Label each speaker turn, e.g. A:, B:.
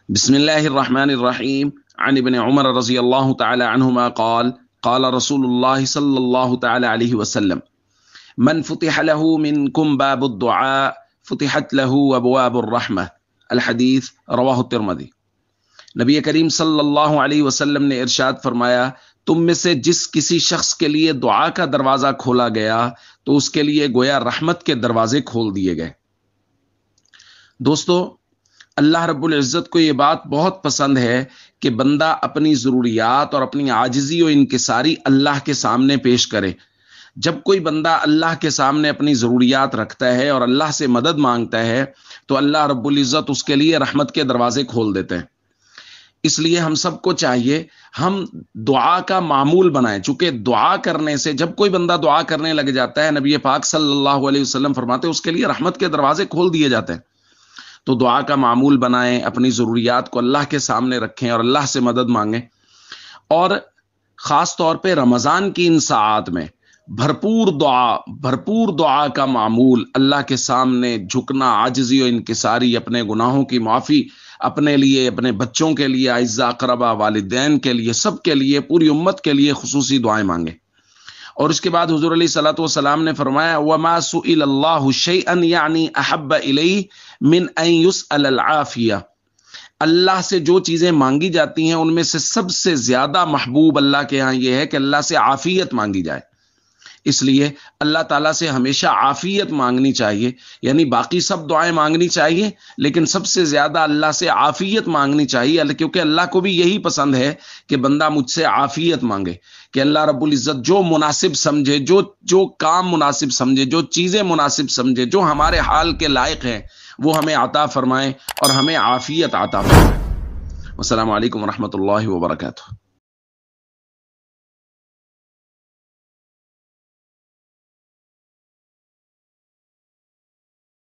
A: بسم الله الرحمن الرحيم عن ابن عمر رضي الله تعالى عنهما قال قال رسول الله صلى الله تعالى عليه وسلم من فتح له منكم باب الدعاء فتحت له ابواب الرحمة الحدیث رواہ الترمذی۔ نبی کریم صلی اللہ علیہ وسلم نے ارشاد فرمایا، تم میں سے جس کسی شخص کے لیے دعا کا دروازہ کھولا گیا تو اس کے لیے گویا رحمت کے دروازے کھول دیے گئے۔ دوستو، اللہ رب العزت کو یہ بات بہت پسند ہے کہ بندہ اپنی ضروریات اور اپنی عاجزی و انکساری اللہ کے سامنے پیش کرے۔ جب کوئی بندہ اللہ کے سامنے اپنی ضروریات رکھتا ہے اور اللہ سے مدد مانگتا ہے تو اللہ رب العزت اس کے لیے رحمت کے دروازے کھول دیتے ہیں۔ اس لیے ہم سب کو چاہیے ہم دعا کا معمول بنائیں، چونکہ دعا کرنے سے جب کوئی بندہ دعا کرنے لگ جاتا ہے، نبی پاک صلی اللہ علیہ وسلم فرماتے ہیں اس کے لیے رحمت کے دروازے کھول دیے جاتے ہیں۔ تو دعا کا معمول بنائیں، اپنی ضروریات کو اللہ کے سامنے رکھیں اور اللہ سے مدد مانگیں، اور خاص طور پہ رمضان کی ان ساعات میں بھرپور دعا کا معمول، اللہ کے سامنے جھکنا، عاجزی و انکساری، اپنے گناہوں کی معافی، اپنے لیے، اپنے بچوں کے لیے، اعزاء اقربا، والدین کے لیے، سب کے لیے، پوری امت کے لیے خصوصی دعائیں مانگیں۔ اور اس کے بعد حضور علیہ الصلوۃ والسلام نے فرمایا، وَمَا سُئِلَ اللَّهُ شَيْئًا یعنی أَحَبَّ إِلَيْهِ مِنْ أَنْ يُسْأَلَ الْعَافِیَةَ، اللہ سے جو چیزیں مانگی جاتی ہیں ان میں سے سب سے زیادہ محبوب اللہ کے ہاں یہ ہے کہ اللہ سے عافیت مانگی جائے۔ اس لیے اللہ تعالیٰ سے ہمیشہ عافیت مانگنی چاہیے، یعنی باقی سب دعائیں مانگنی چاہیے لیکن سب سے زیادہ اللہ سے عافیت مانگنی چاہیے، کیونکہ اللہ کو بھی یہی پسند ہے کہ بندہ مجھ سے عافیت مانگے، کہ اللہ رب العزت جو مناسب سمجھے، جو کام مناسب سمجھے، جو چیزیں مناسب سمجھے، جو ہمارے حال کے لائق ہیں وہ ہمیں عطا فرمائیں اور ہمیں عافیت عطا فرمائیں۔ السلام علیکم ورحمۃ اللہ وبرکاتہ۔